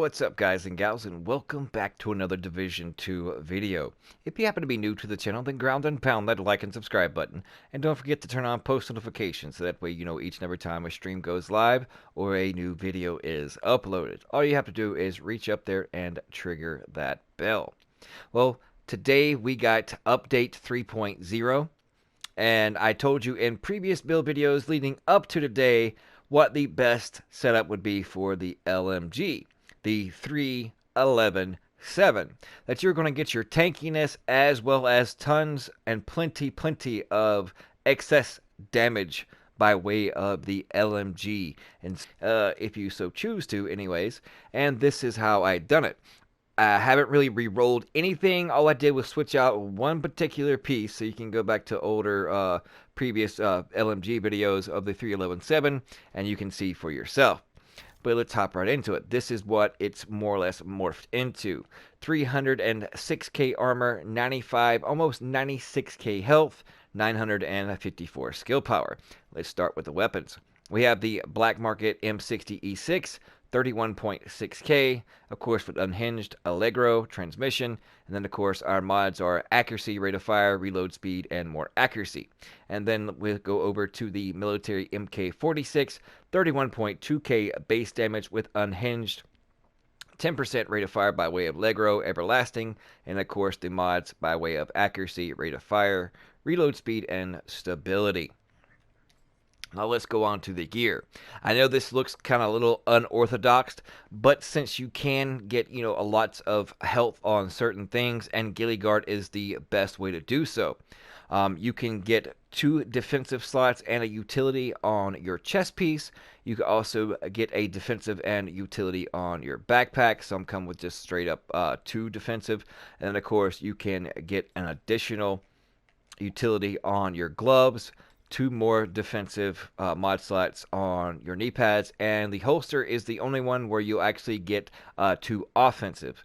What's up, guys and gals, and welcome back to another Division 2 video. If you happen to be new to the channel, then ground and pound that like and subscribe button, and don't forget to turn on post notifications so that way you know each and every time a stream goes live or a new video is uploaded. All you have to do is reach up there and trigger that bell. Well, today we got update 3.0, and I told you in previous build videos leading up to today what the best setup would be for the LMG. The 311-7, that you're going to get your tankiness as well as tons and plenty of excess damage by way of the LMG, and if you so choose to anyways. And this is how I done it. I haven't really re-rolled anything. All I did was switch out one particular piece, so you can go back to older previous LMG videos of the 311-7 and you can see for yourself. But let's hop right into it. This is what it's more or less morphed into. 306k armor, 95, almost 96k health, 954 skill power. Let's start with the weapons. We have the Black Market M60E6, 31.6k, of course with unhinged Allegro transmission, and then of course our mods are accuracy, rate of fire, reload speed, and more accuracy. And then we'll go over to the military MK46, 31.2k base damage with unhinged, 10% rate of fire by way of Allegro, everlasting, and of course the mods by way of accuracy, rate of fire, reload speed, and stability. Now let's go on to the gear. I know this looks kind of a little unorthodox, but since you can get, a lots of health on certain things, and Ghillie Guard is the best way to do so. You can get 2 defensive slots and a utility on your chest piece. You can also get a defensive and utility on your backpack. Some come with just straight up 2 defensive. And then of course you can get an additional utility on your gloves, 2 more defensive mod slots on your knee pads, and the holster is the only one where you actually get 2 offensive.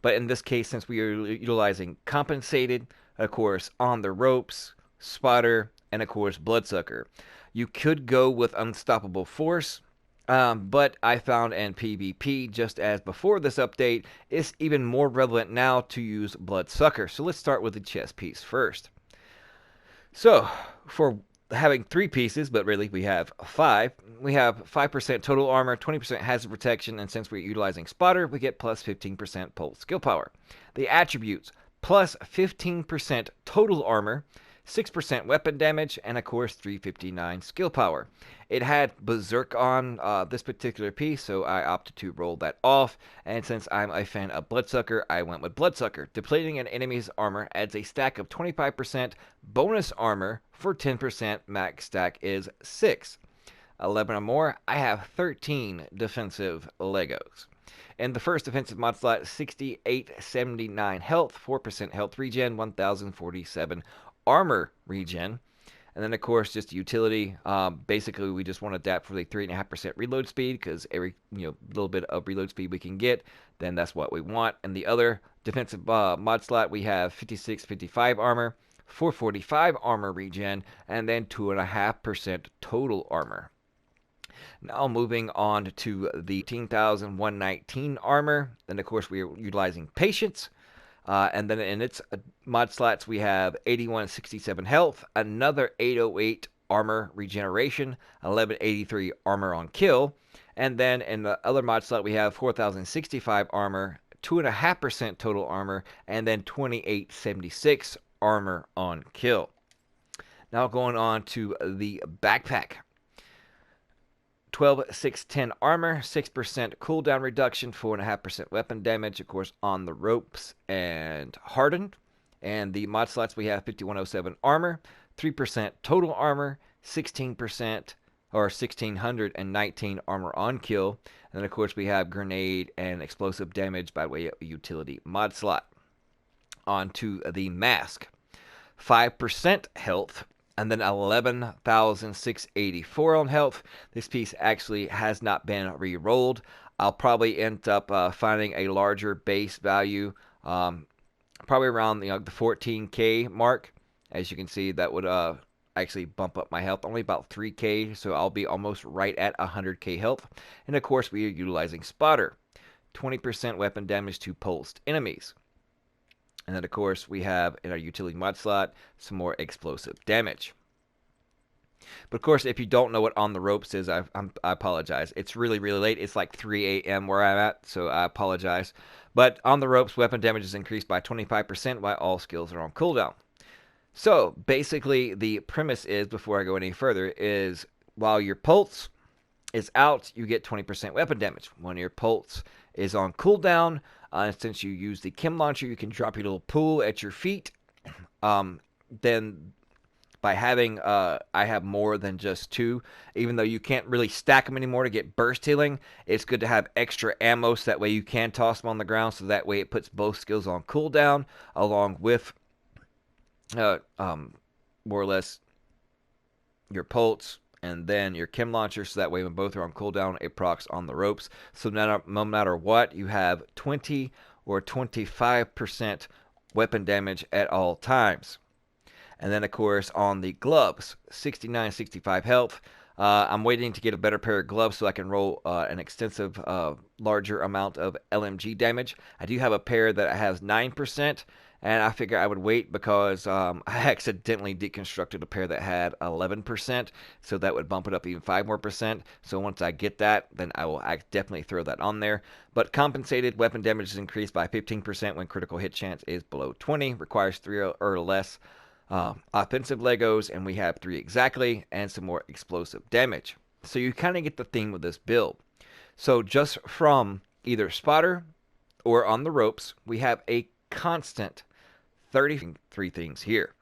But in this case, since we are utilizing Compensated, of course, On the Ropes, Spotter, and of course, Bloodsucker, you could go with Unstoppable Force, but I found in PvP, just as before this update, it's even more relevant now to use Bloodsucker. So let's start with the chest piece first. So, for having 3 pieces, but really we have 5. We have 5% total armor, 20% hazard protection, and since we're utilizing Spotter, we get plus 15% pulse skill power. The attributes, plus 15% total armor, 6% weapon damage, and of course 359 skill power. It had Berserk on this particular piece, so I opted to roll that off, and since I'm a fan of Bloodsucker, I went with Bloodsucker. Depleting an enemy's armor adds a stack of 25% bonus armor for 10%, max stack is 6. 11 or more, I have 13 defensive Legos. In the first defensive mod slot, 6879 health, 4% health regen, 1047 armor regen. And then of course just utility. Basically we just want to adapt for the 3.5% reload speed, because every little bit of reload speed we can get, then that's what we want. And the other defensive mod slot, we have 5655 armor, 445 armor regen, and then 2.5% total armor. Now moving on to the 18,119 armor. Then of course we are utilizing patience. And then in its mod slots, we have 8167 health, another 808 armor regeneration, 1183 armor on kill, and then in the other mod slot, we have 4065 armor, 2.5% total armor, and then 2876 armor on kill. Now going on to the backpack. 12,610 armor, 6% cooldown reduction, 4.5% weapon damage, of course, on the ropes and hardened. And the mod slots, we have 5107 armor, 3% total armor, 16% or 1619 armor on kill. And then, of course, we have grenade and explosive damage by way of a utility mod slot. On to the mask. 5% health, and then 11,684 on health. This piece actually has not been re-rolled. I'll probably end up finding a larger base value, probably around the 14k mark. As you can see, that would actually bump up my health only about 3k, so I'll be almost right at 100k health. And of course, we are utilizing Spotter. 20% weapon damage to pulsed enemies. And then, of course, we have in our utility mod slot some more explosive damage. But of course, if you don't know what On the Ropes is, I apologize. It's really, really late. It's like 3 a.m. where I'm at, so I apologize. But On the Ropes, weapon damage is increased by 25% while all skills are on cooldown. So basically, the premise is, before I go any further, is while your pulse is out, you get 20% weapon damage. When your pulse is on cooldown, since you use the chem launcher, you can drop your little pool at your feet. Then by having I have more than just 2, even though you can't really stack them anymore to get burst healing, it's good to have extra ammo so that way you can toss them on the ground, so that way it puts both skills on cooldown along with more or less your pulse and then your chem launcher, so that way when both are on cooldown it procs On the Ropes. So no matter what, you have 20 or 25% weapon damage at all times. And then, of course, on the gloves, 69, 65 health. I'm waiting to get a better pair of gloves so I can roll an extensive, larger amount of LMG damage. I do have a pair that has 9%, and I figure I would wait because I accidentally deconstructed a pair that had 11%, so that would bump it up even 5 more percent. So once I get that, then I will definitely throw that on there. But compensated weapon damage is increased by 15% when critical hit chance is below 20, requires 3 or less offensive Legos, and we have 3 exactly, and some more explosive damage. So you kind of get the theme with this build. So just from either spotter or On the Ropes, we have a constant 33 things here.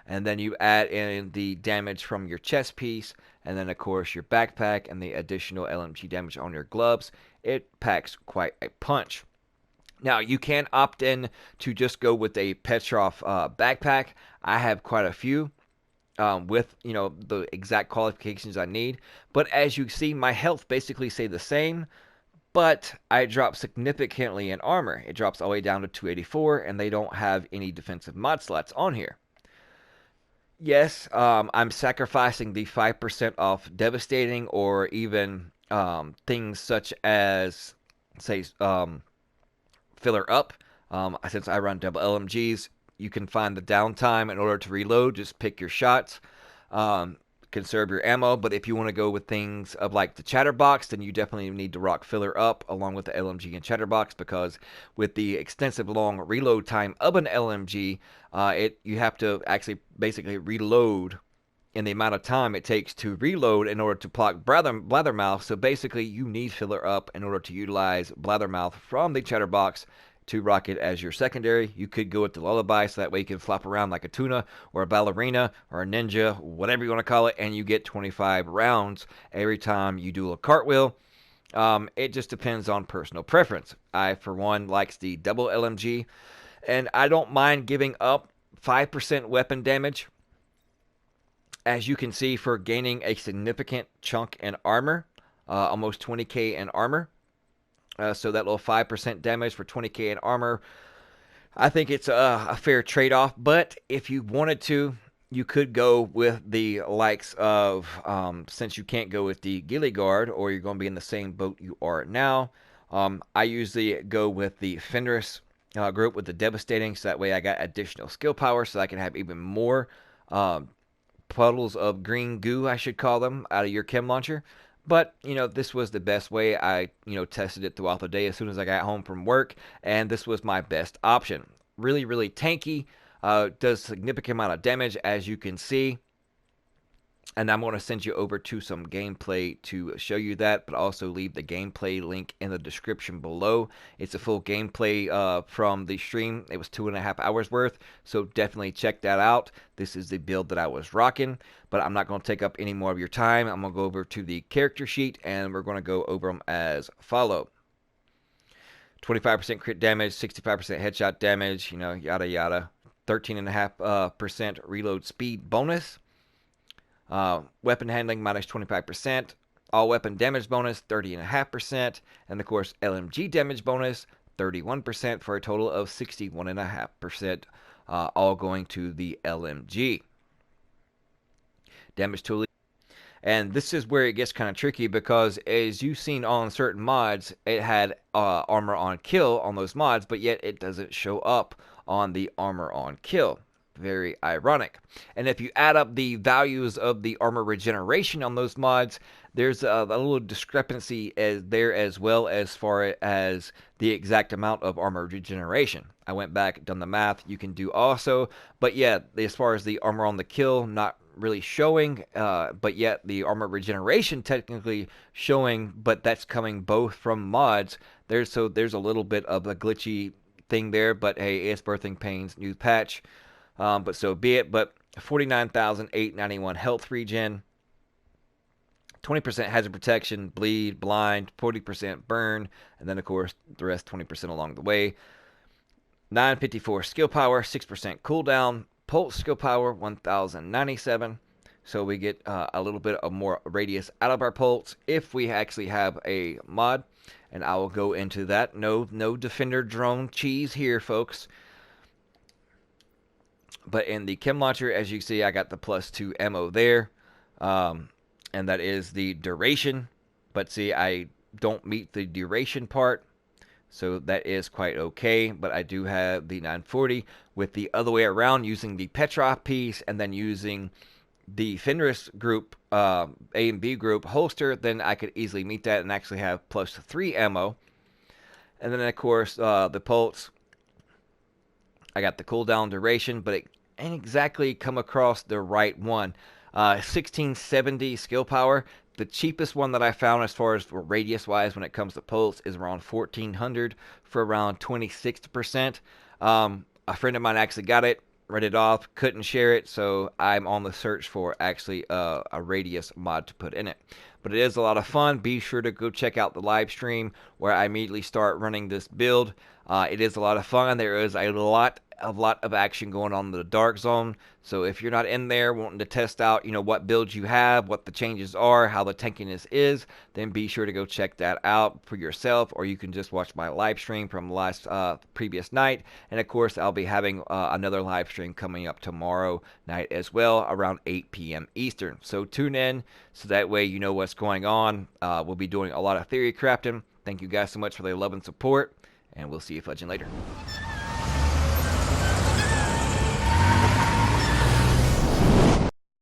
And then you add in the damage from your chest piece, and then of course your backpack and the additional LMG damage on your gloves. It packs quite a punch. Now, you can opt in to just go with a Petrov backpack. I have quite a few with, the exact qualifications I need. But as you see, my health basically stay the same, but I drop significantly in armor. It drops all the way down to 284, and they don't have any defensive mod slots on here. Yes, I'm sacrificing the 5% off devastating, or even things such as, say, filler up. Since I run double LMGs, you can find the downtime in order to reload. Just pick your shots, conserve your ammo. But if you want to go with things of like the Chatterbox, then you definitely need to rock filler up along with the LMG and Chatterbox, because with the extensive long reload time of an LMG, you have to actually basically reload in the amount of time it takes to reload in order to block Blathermouth. So basically, you need filler up in order to utilize Blathermouth from the Chatterbox to rock it as your secondary. You could go with the Lullaby, so that way you can flop around like a tuna or a ballerina or a ninja, whatever you want to call it, and you get 25 rounds every time you do a cartwheel. It just depends on personal preference. I, for one, likes the double LMG, and I don't mind giving up 5% weapon damage, as you can see, for gaining a significant chunk in armor, almost 20k in armor. So that little 5% damage for 20k in armor, I think it's a fair trade-off. But if you wanted to, you could go with the likes of, since you can't go with the Ghillie Guard, or you're going to be in the same boat you are now, I usually go with the Fenris group with the Devastating, so that way I got additional skill power, so I can have even more puddles of green goo, I should call them, out of your chem launcher. But, this was the best way. I, tested it throughout the day as soon as I got home from work, and this was my best option. Really, really tanky, does significant amount of damage, as you can see. And I'm going to send you over to some gameplay to show you that, but also leave the gameplay link in the description below. It's a full gameplay from the stream. It was 2.5 hours worth, so definitely check that out. This is the build that I was rocking, but I'm not going to take up any more of your time. I'm going to go over to the character sheet, and we're going to go over them as follow. 25% crit damage, 65% headshot damage, yada yada. 13.5% reload speed bonus. Weapon handling minus 25%, all weapon damage bonus 30.5%, and of course LMG damage bonus 31%, for a total of 61.5%, all going to the LMG. Damage tool. And this is where it gets kind of tricky because, as you've seen on certain mods, it had armor on kill on those mods, but yet it doesn't show up on the armor on kill. Very ironic. And if you add up the values of the armor regeneration on those mods, there's a little discrepancy there as well, as far as the exact amount of armor regeneration. I went back, done the math. You can do also, but yeah, as far as the armor on the kill, not really showing, but yet the armor regeneration technically showing, but that's coming both from mods. There's a little bit of a glitchy thing there, but hey, it's birthing pains, new patch. But so be it. But 49,891 health regen, 20% hazard protection, bleed, blind, 40% burn, and then of course the rest 20% along the way. 954 skill power, 6% cooldown, pulse skill power 1097. So we get a little bit of more radius out of our pulse if we actually have a mod, and I will go into that. No defender drone cheese here, folks. But in the chem launcher, as you see, I got the +2 ammo there. And that is the duration. But see, I don't meet the duration part. So that is quite okay. But I do have the 940 with the other way around, using the Petrov piece and then using the Fenris group, A and B group holster. Then I could easily meet that and actually have +3 ammo. And then, of course, the pulse. I got the cooldown duration, but it ain't exactly come across the right one. 1670 skill power. The cheapest one that I found as far as for radius wise when it comes to pulse is around 1400 for around 26%. A friend of mine actually got it, read it off, couldn't share it, so I'm on the search for actually a radius mod to put in it. But it is a lot of fun. Be sure to go check out the live stream where I immediately start running this build. It is a lot of fun. There is a lot of action going on in the dark zone. So if you're not in there wanting to test out, what builds you have, what the changes are, how the tankiness is, then be sure to go check that out for yourself, or you can just watch my live stream from last previous night. And of course, I'll be having another live stream coming up tomorrow night as well, around 8 p.m. Eastern. So tune in so that way you know what's going on. We'll be doing a lot of theory crafting. Thank you guys so much for the love and support, and we'll see you fudging later.